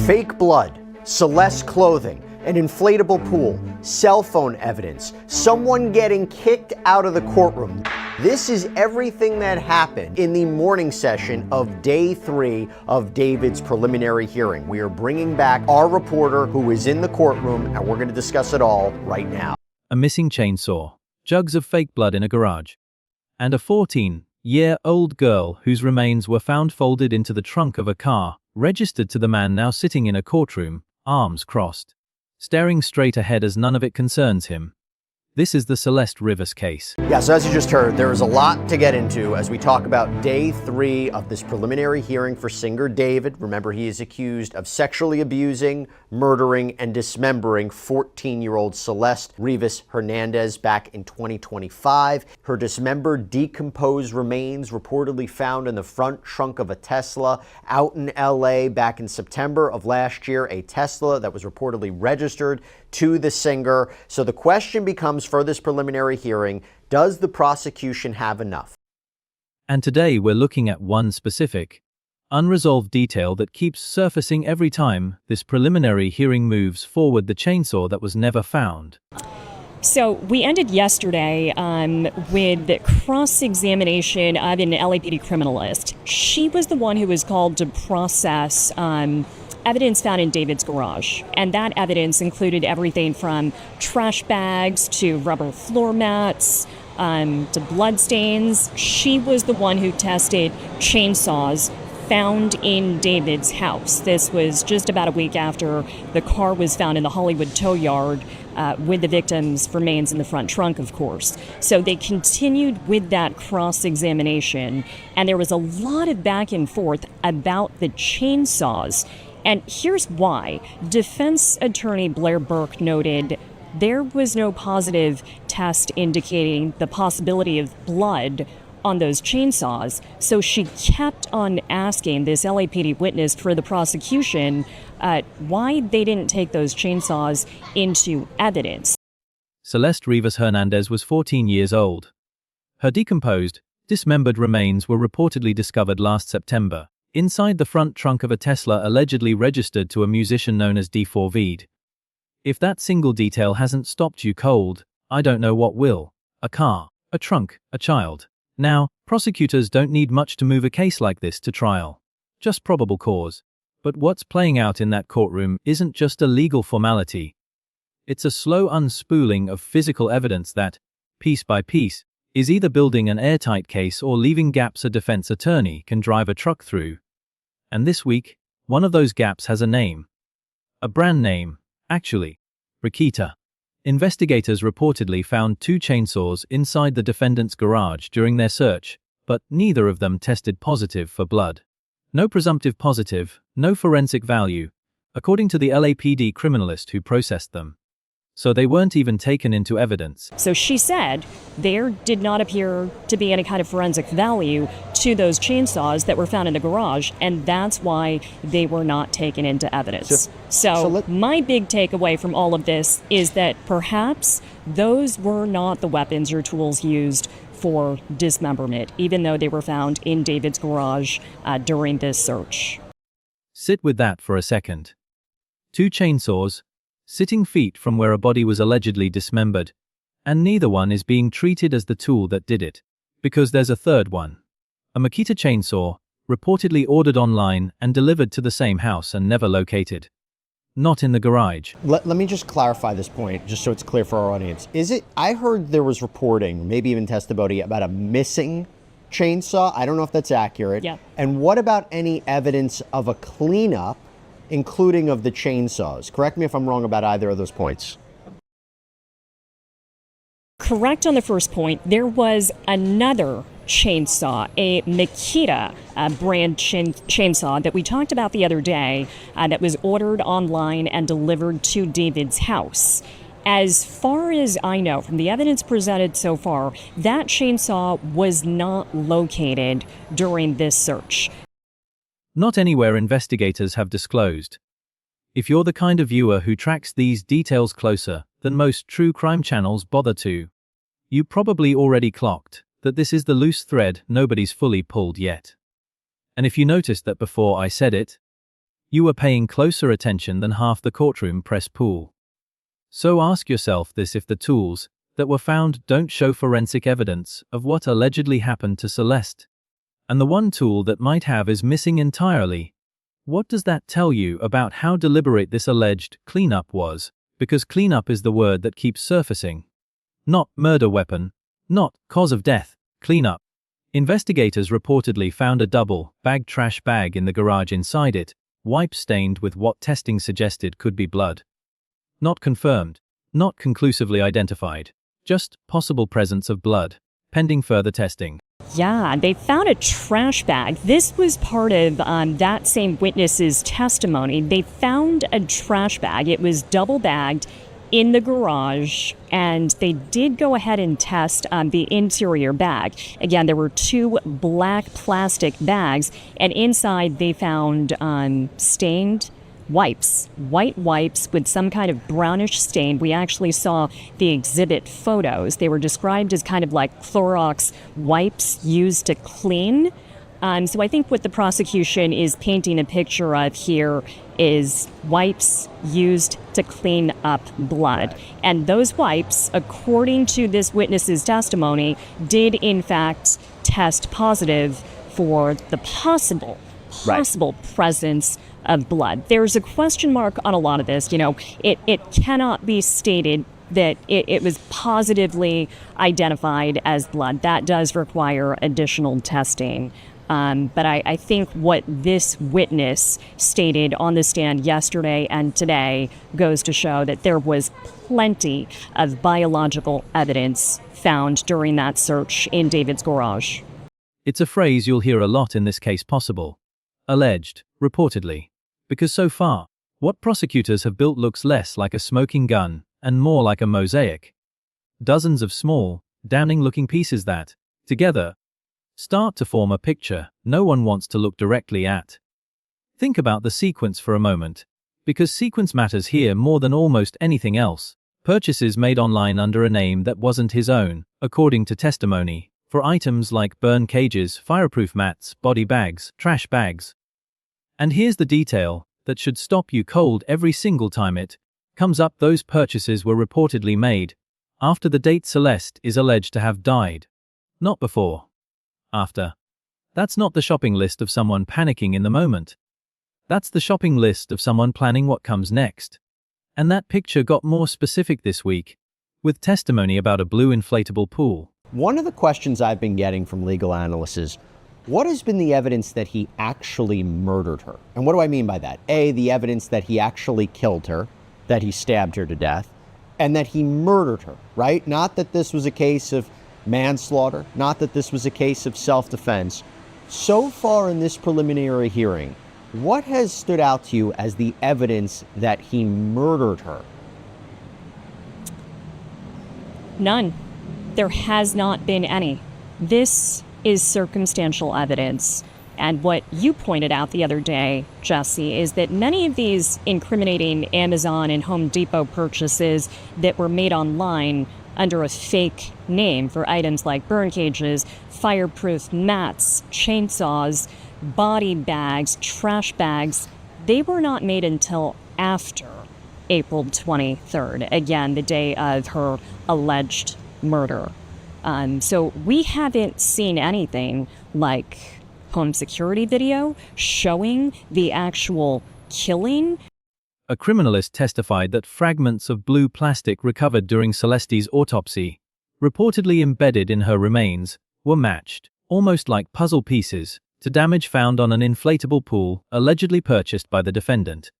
Fake blood, Celeste clothing, an inflatable pool, cell phone evidence, someone getting kicked out of the courtroom. This is everything that happened in the morning session of day 3 of David's preliminary hearing. We are bringing back our reporter who is in the courtroom, and we're going to discuss it all right now. A missing chainsaw, jugs of fake blood in a garage, and a 14-year-old girl whose remains were found folded into the trunk of a car, registered to the man now sitting in a courtroom, arms crossed, staring straight ahead as none of it concerns him. This is the Celeste Rivas case. Yeah, so as you just heard, there is a lot to get into as we talk about day 3 of this preliminary hearing for singer David. Remember, he is accused of sexually abusing, murdering, and dismembering 14-year-old Celeste Rivas Hernandez back in 2025. Her dismembered, decomposed remains reportedly found in the front trunk of a Tesla out in LA back in September of last year, a Tesla that was reportedly registered to the singer. So the question becomes for this preliminary hearing, does the prosecution have enough? And today we're looking at one specific, unresolved detail that keeps surfacing every time this preliminary hearing moves forward: the chainsaw that was never found. So we ended yesterday with the cross-examination of an LAPD criminalist. She was the one who was called to process evidence found in David's garage. And that evidence included everything from trash bags to rubber floor mats to bloodstains. She was the one who tested chainsaws found in David's house. This was just about a week after the car was found in the Hollywood tow yard with the victim's remains in the front trunk, of course. So they continued with that cross-examination, and there was a lot of back and forth about the chainsaws. And here's why. Defense attorney Blair Burke noted there was no positive test indicating the possibility of blood on those chainsaws, so she kept on asking this LAPD witness for the prosecution why they didn't take those chainsaws into evidence. Celeste Rivas Hernandez was 14 years old. Her decomposed, dismembered remains were reportedly discovered last September inside the front trunk of a Tesla allegedly registered to a musician known as D4V'd. If that single detail hasn't stopped you cold, I don't know what will. A car, a trunk, a child. Now, prosecutors don't need much to move a case like this to trial. Just probable cause. But what's playing out in that courtroom isn't just a legal formality. It's a slow unspooling of physical evidence that, piece by piece, is either building an airtight case or leaving gaps a defense attorney can drive a truck through. And this week, one of those gaps has a name. A brand name, actually. Makita. Investigators reportedly found 2 chainsaws inside the defendant's garage during their search, but neither of them tested positive for blood. No presumptive positive, no forensic value, according to the LAPD criminalist who processed them. So they weren't even taken into evidence. So she said there did not appear to be any kind of forensic value to those chainsaws that were found in the garage, and that's why they were not taken into evidence. So my big takeaway from all of this is that perhaps those were not the weapons or tools used for dismemberment, even though they were found in David's garage during this search. Sit with that for a second. 2 chainsaws, sitting feet from where a body was allegedly dismembered, and neither one is being treated as the tool that did it, because there's a third one. A Makita chainsaw, reportedly ordered online and delivered to the same house and never located. Not in the garage. Let me just clarify this point, just so it's clear for our audience. I heard there was reporting, maybe even testimony, about a missing chainsaw. I don't know if that's accurate. Yeah. And what about any evidence of a cleanup, including of the chainsaws? Correct me if I'm wrong about either of those points. Correct on the first point. There was another chainsaw, a Makita brand chainsaw that we talked about the other day that was ordered online and delivered to David's house. As far as I know, from the evidence presented so far, that chainsaw was not located during this search. Not anywhere investigators have disclosed. If you're the kind of viewer who tracks these details closer than most true crime channels bother to, you probably already clocked that this is the loose thread nobody's fully pulled yet. And if you noticed that before I said it, you were paying closer attention than half the courtroom press pool. So ask yourself this: if the tools that were found don't show forensic evidence of what allegedly happened to Celeste, and the one tool that might have is missing entirely, what does that tell you about how deliberate this alleged cleanup was? Because cleanup is the word that keeps surfacing. Not murder weapon, not cause of death, cleanup. Investigators reportedly found a double-bagged trash bag in the garage. Inside it, wipes stained with what testing suggested could be blood. Not confirmed, not conclusively identified, just possible presence of blood, pending further testing. Yeah, they found a trash bag. This was part of that same witness's testimony. They found a trash bag. It was double bagged in the garage, and they did go ahead and test the interior bag. Again, there were 2 black plastic bags, and inside they found stained wipes, white wipes with some kind of brownish stain. We actually saw the exhibit photos. They were described as kind of like Clorox wipes used to clean. So I think what the prosecution is painting a picture of here is wipes used to clean up blood. And those wipes, according to this witness's testimony, did in fact test positive for the possible presence of blood. There's a question mark on a lot of this. You know, it cannot be stated that it was positively identified as blood. That does require additional testing. But I think what this witness stated on the stand yesterday and today goes to show that there was plenty of biological evidence found during that search in David's garage. It's a phrase you'll hear a lot in this case: possible, alleged, reportedly. Because so far, what prosecutors have built looks less like a smoking gun and more like a mosaic. Dozens of small, damning-looking pieces that, together, start to form a picture no one wants to look directly at. Think about the sequence for a moment, because sequence matters here more than almost anything else. Purchases made online under a name that wasn't his own, according to testimony, for items like burn cages, fireproof mats, body bags, trash bags. And here's the detail that should stop you cold every single time it comes up: those purchases were reportedly made after the date Celeste is alleged to have died. Not before. After. That's not the shopping list of someone panicking in the moment. That's the shopping list of someone planning what comes next. And that picture got more specific this week, with testimony about a blue inflatable pool. One of the questions I've been getting from legal analysts is, what has been the evidence that he actually murdered her? And what do I mean by that? A, the evidence that he actually killed her, that he stabbed her to death, and that he murdered her, right? Not that this was a case of manslaughter, not that this was a case of self-defense. So far in this preliminary hearing, what has stood out to you as the evidence that he murdered her? None. There has not been any. This is circumstantial evidence. And what you pointed out the other day, Jesse, is that many of these incriminating Amazon and Home Depot purchases that were made online under a fake name for items like burn cages, fireproof mats, chainsaws, body bags, trash bags, they were not made until after April 23rd, again, the day of her alleged murder. So we haven't seen anything like home security video showing the actual killing. A criminalist testified that fragments of blue plastic recovered during Celeste's autopsy, reportedly embedded in her remains, were matched, almost like puzzle pieces, to damage found on an inflatable pool allegedly purchased by the defendant.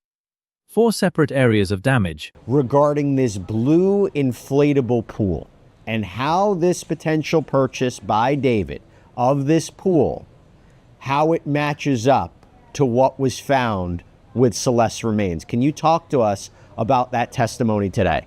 4 separate areas of damage. Regarding this blue inflatable pool and how this potential purchase by David of this pool, how it matches up to what was found with Celeste's remains. Can you talk to us about that testimony today?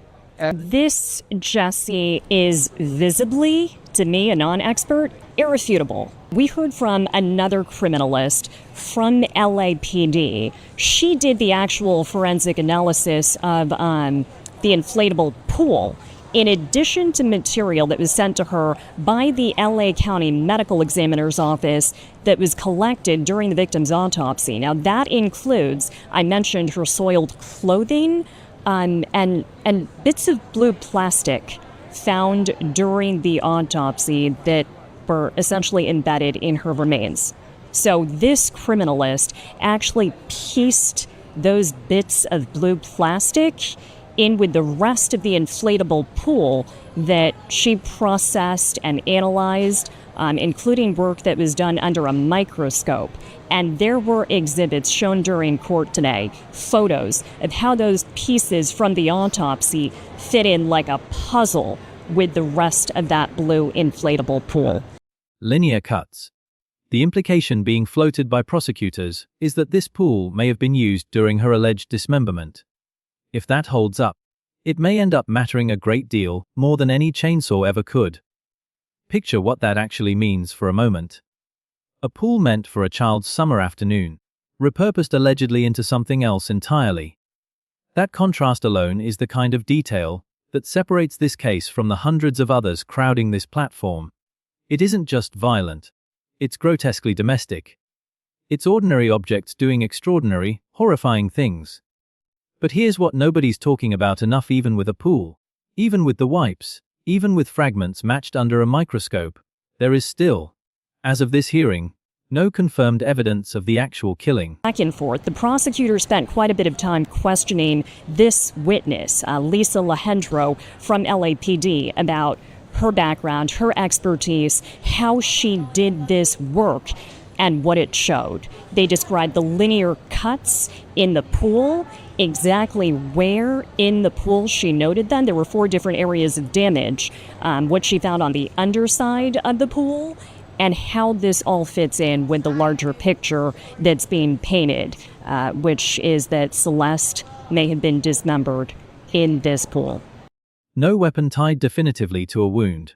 This, Jesse, is visibly, to me, a non-expert, irrefutable. We heard from another criminalist from LAPD. She did the actual forensic analysis of the inflatable pool, in addition to material that was sent to her by the LA County Medical Examiner's Office that was collected during the victim's autopsy. Now, that includes, I mentioned her soiled clothing and bits of blue plastic found during the autopsy that were essentially embedded in her remains. So this criminalist actually pieced those bits of blue plastic in with the rest of the inflatable pool that she processed and analyzed, including work that was done under a microscope. And there were exhibits shown during court today, photos of how those pieces from the autopsy fit in like a puzzle with the rest of that blue inflatable pool. Linear cuts. The implication being floated by prosecutors is that this pool may have been used during her alleged dismemberment. If that holds up, it may end up mattering a great deal more than any chainsaw ever could. Picture what that actually means for a moment. A pool meant for a child's summer afternoon, repurposed allegedly into something else entirely. That contrast alone is the kind of detail that separates this case from the hundreds of others crowding this platform. It isn't just violent. It's grotesquely domestic. It's ordinary objects doing extraordinary, horrifying things. But here's what nobody's talking about enough, even with a pool, even with the wipes, even with fragments matched under a microscope, there is still, as of this hearing, no confirmed evidence of the actual killing. Back and forth, the prosecutor spent quite a bit of time questioning this witness, Lisa Alejandro from LAPD, about her background, her expertise, how she did this work, and what it showed. They described the linear cuts in the pool, exactly where in the pool she noted them. There were 4 different areas of damage, what she found on the underside of the pool, and how this all fits in with the larger picture that's being painted, which is that Celeste may have been dismembered in this pool. No weapon tied definitively to a wound.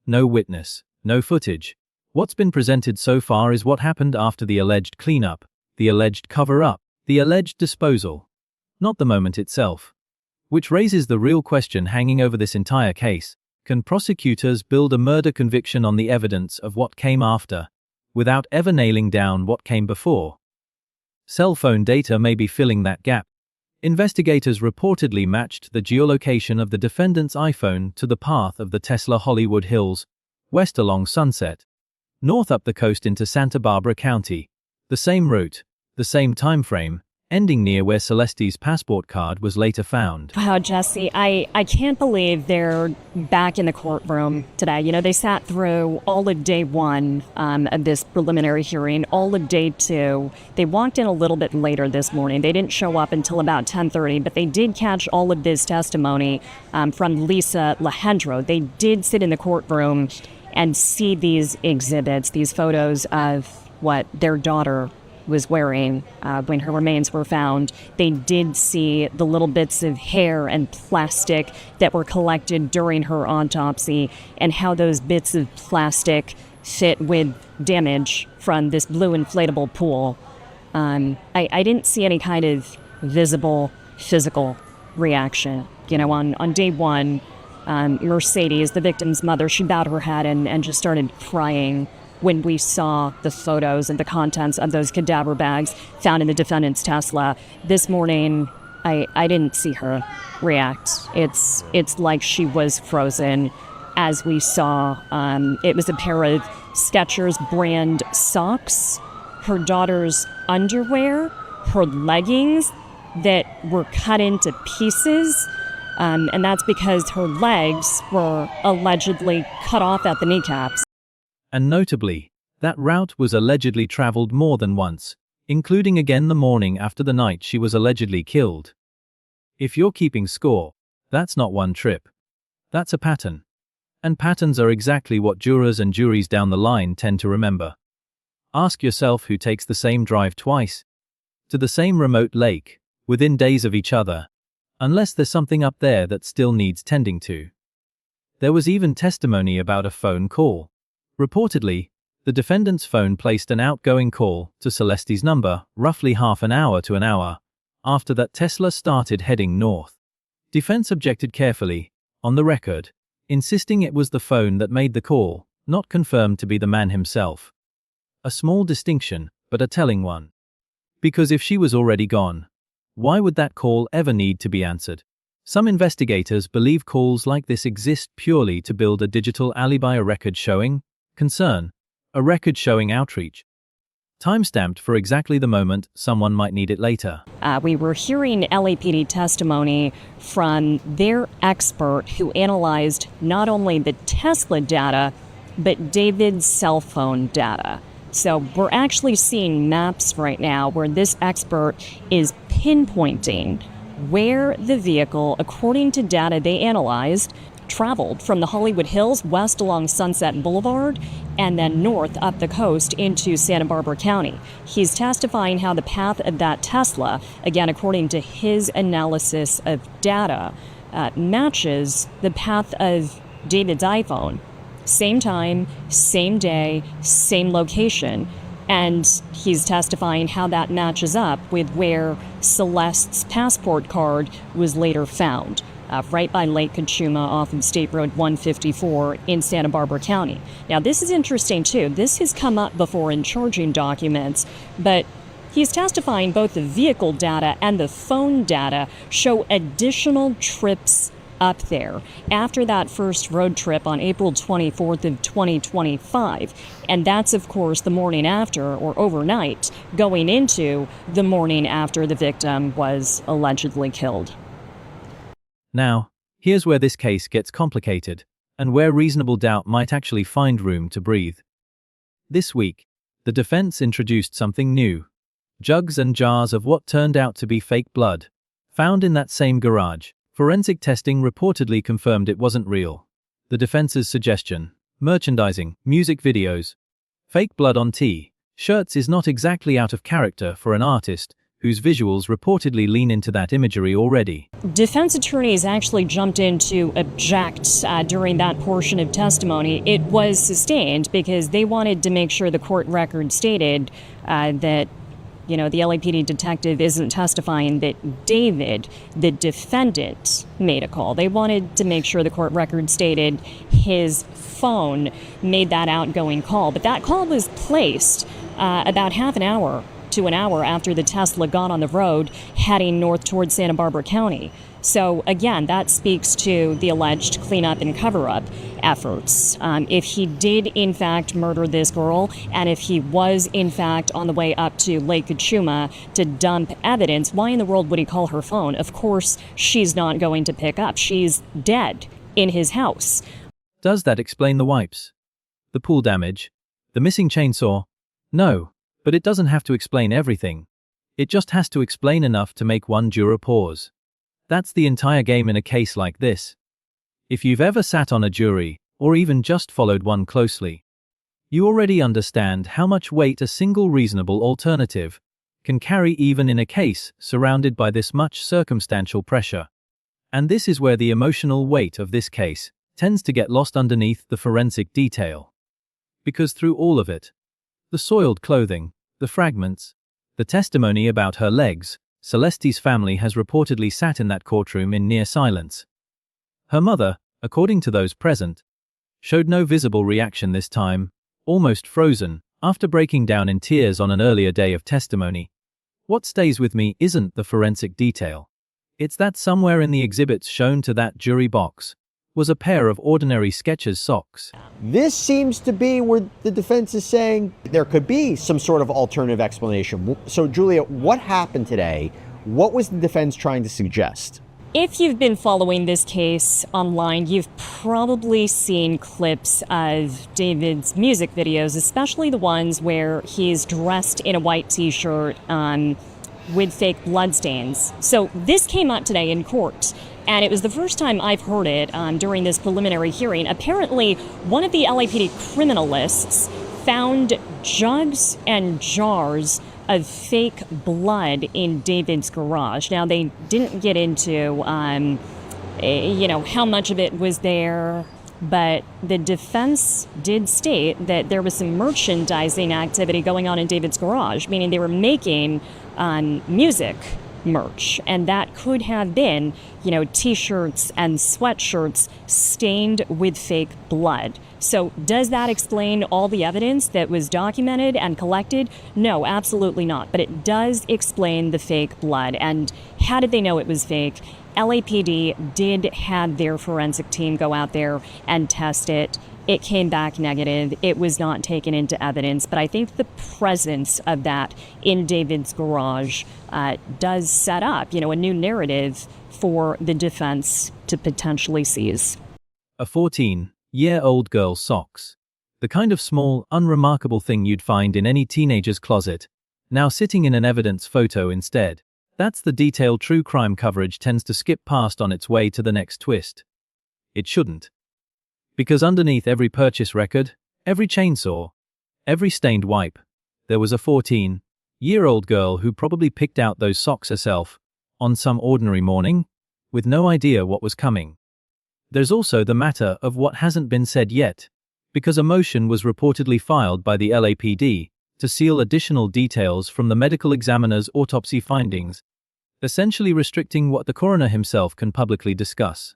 No witness. No footage. What's been presented so far is what happened after the alleged cleanup, the alleged cover-up, the alleged disposal. Not the moment itself. Which raises the real question hanging over this entire case. Can prosecutors build a murder conviction on the evidence of what came after, without ever nailing down what came before? Cell phone data may be filling that gap. Investigators reportedly matched the geolocation of the defendant's iPhone to the path of the Tesla Hollywood Hills, west along Sunset, north up the coast into Santa Barbara County. The same route, the same time frame, ending near where Celeste's passport card was later found. Wow, Jesse, I can't believe they're back in the courtroom today. You know, they sat through all of day 1 of this preliminary hearing, all of day 2. They walked in a little bit later this morning. They didn't show up until about 10:30, but they did catch all of this testimony from Lisa Alejandro. They did sit in the courtroom and see these exhibits, these photos of what their daughter was wearing when her remains were found. They did see the little bits of hair and plastic that were collected during her autopsy and how those bits of plastic fit with damage from this blue inflatable pool. I didn't see any kind of visible physical reaction. You know, on day 1, Mercedes, the victim's mother, she bowed her head and just started crying when we saw the photos and the contents of those cadaver bags found in the defendant's Tesla. This morning, I didn't see her react. It's like she was frozen. As we saw, it was a pair of Skechers brand socks, her daughter's underwear, her leggings that were cut into pieces, and that's because her legs were allegedly cut off at the kneecaps. And notably, that route was allegedly traveled more than once, including again the morning after the night she was allegedly killed. If you're keeping score, that's not one trip. That's a pattern. And patterns are exactly what jurors and juries down the line tend to remember. Ask yourself who takes the same drive twice, to the same remote lake, within days of each other, unless there's something up there that still needs tending to. There was even testimony about a phone call. Reportedly, the defendant's phone placed an outgoing call to Celeste's number roughly half an hour to an hour after that Tesla started heading north. Defense objected carefully, on the record, insisting it was the phone that made the call, not confirmed to be the man himself. A small distinction, but a telling one. Because if she was already gone, why would that call ever need to be answered? Some investigators believe calls like this exist purely to build a digital alibi, a record showing concern, a record showing outreach, timestamped for exactly the moment someone might need it later. We were hearing LAPD testimony from their expert who analyzed not only the Tesla data, but David's cell phone data. So we're actually seeing maps right now where this expert is pinpointing where the vehicle, according to data they analyzed, traveled from the Hollywood Hills west along Sunset Boulevard and then north up the coast into Santa Barbara County. He's testifying how the path of that Tesla, again according to his analysis of data, matches the path of David's iPhone. Same time, same day, same location. And he's testifying how that matches up with where Celeste's passport card was later found, right by Lake Kachuma off of State Road 154 in Santa Barbara County. Now, this is interesting, too. This has come up before in charging documents, but he's testifying both the vehicle data and the phone data show additional trips up there after that first road trip on April 24th of 2025. And that's, of course, the morning after or overnight going into the morning after the victim was allegedly killed. Now, here's where this case gets complicated and where reasonable doubt might actually find room to breathe. This week, the defense introduced something new. Jugs and jars of what turned out to be fake blood, found in that same garage. Forensic testing reportedly confirmed it wasn't real. The defense's suggestion, merchandising, music videos, fake blood on T-shirts is not exactly out of character for an artist whose visuals reportedly lean into that imagery already. Defense attorneys actually jumped in to object during that portion of testimony. It was sustained because they wanted to make sure the court record stated that the LAPD detective isn't testifying that David, the defendant, made a call. They wanted to make sure the court record stated his phone made that outgoing call. But that call was placed about half an hour to an hour after the Tesla got on the road heading north towards Santa Barbara County. So again, that speaks to the alleged cleanup and cover-up efforts. If he did in fact murder this girl, and if he was in fact on the way up to Lake Kachuma to dump evidence, why in the world would he call her phone? Of course, she's not going to pick up. She's dead in his house. Does that explain the wipes? The pool damage? The missing chainsaw? No, but it doesn't have to explain everything. It just has to explain enough to make one juror pause. That's the entire game in a case like this. If you've ever sat on a jury, or even just followed one closely, you already understand how much weight a single reasonable alternative can carry even in a case surrounded by this much circumstantial pressure. And this is where the emotional weight of this case tends to get lost underneath the forensic detail. Because through all of it, the soiled clothing, the fragments, the testimony about her legs, Celeste's family has reportedly sat in that courtroom in near silence. Her mother, according to those present, showed no visible reaction this time, almost frozen, after breaking down in tears on an earlier day of testimony. What stays with me isn't the forensic detail. It's that somewhere in the exhibits shown to that jury box was a pair of ordinary Skechers socks. This seems to be where the defense is saying there could be some sort of alternative explanation. So, Julia, what happened today? What was the defense trying to suggest? If you've been following this case online, you've probably seen clips of David's music videos, especially the ones where he's dressed in a white t-shirt with fake bloodstains. So this came up today in court, and it was the first time I've heard it during this preliminary hearing. Apparently, one of the LAPD criminalists found jugs and jars of fake blood in David's garage. Now, they didn't get into, how much of it was there, but the defense did state that there was some merchandising activity going on in David's garage, meaning they were making music merch. And that could have been, t-shirts and sweatshirts stained with fake blood. So does that explain all the evidence that was documented and collected? No, absolutely not. But it does explain the fake blood. And how did they know it was fake? LAPD did have their forensic team go out there and test it. It came back negative. It was not taken into evidence. But I think the presence of that in David's garage does set up, a new narrative for the defense to potentially seize. A 14-year-old girl's socks. The kind of small, unremarkable thing you'd find in any teenager's closet, now sitting in an evidence photo instead. That's the detail true crime coverage tends to skip past on its way to the next twist. It shouldn't. Because underneath every purchase record, every chainsaw, every stained wipe, there was a 14-year-old girl who probably picked out those socks herself, on some ordinary morning, with no idea what was coming. There's also the matter of what hasn't been said yet, because a motion was reportedly filed by the LAPD to seal additional details from the medical examiner's autopsy findings, essentially restricting what the coroner himself can publicly discuss.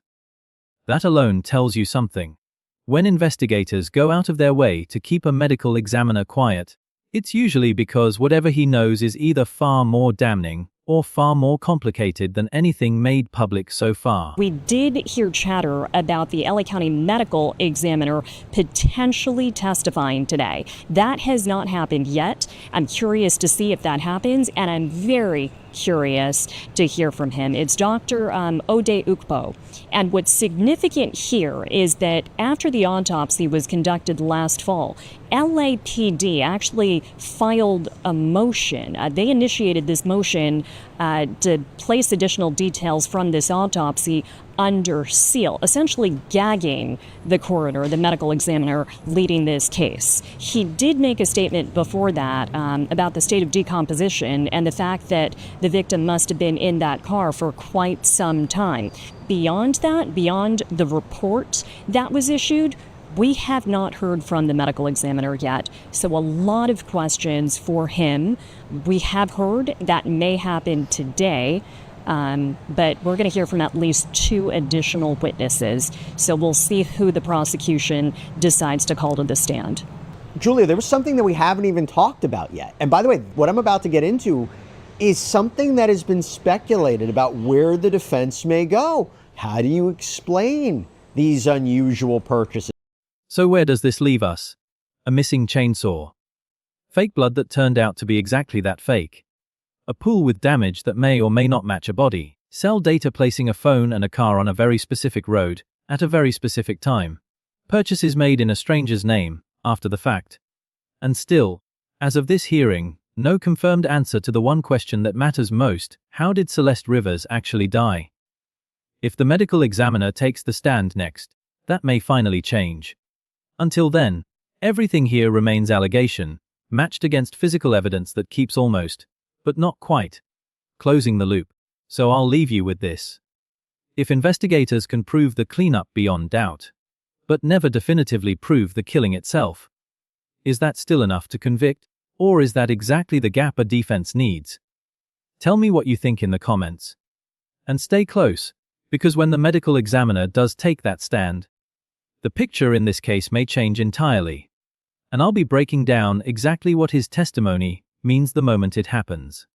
That alone tells you something. When investigators go out of their way to keep a medical examiner quiet, it's usually because whatever he knows is either far more damning or far more complicated than anything made public so far. We did hear chatter about the LA County medical examiner potentially testifying today. That has not happened yet. I'm curious to see if that happens, and I'm very curious to hear from him. It's Dr. Ode Ukpo. And what's significant here is that after the autopsy was conducted last fall, LAPD actually filed a motion. They initiated this motion to place additional details from this autopsy under seal, essentially gagging the coroner, the medical examiner leading this case. He did make a statement before that about the state of decomposition and the fact that the victim must have been in that car for quite some time. Beyond that, beyond the report that was issued, we have not heard from the medical examiner yet, so a lot of questions for him. We have heard that may happen today, but we're going to hear from at least 2 additional witnesses, so we'll see who the prosecution decides to call to the stand. Julia, there was something that we haven't even talked about yet. And by the way, what I'm about to get into is something that has been speculated about where the defense may go. How do you explain these unusual purchases? So where does this leave us? A missing chainsaw. Fake blood that turned out to be exactly that fake. A pool with damage that may or may not match a body. Cell data placing a phone and a car on a very specific road, at a very specific time. Purchases made in a stranger's name, after the fact. And still, as of this hearing, no confirmed answer to the one question that matters most: how did Celeste Rivas actually die? If the medical examiner takes the stand next, that may finally change. Until then, everything here remains allegation, matched against physical evidence that keeps almost, but not quite, closing the loop. So I'll leave you with this. If investigators can prove the cleanup beyond doubt, but never definitively prove the killing itself, is that still enough to convict, or is that exactly the gap a defense needs? Tell me what you think in the comments. And stay close, because when the medical examiner does take that stand, the picture in this case may change entirely. And I'll be breaking down exactly what his testimony means the moment it happens.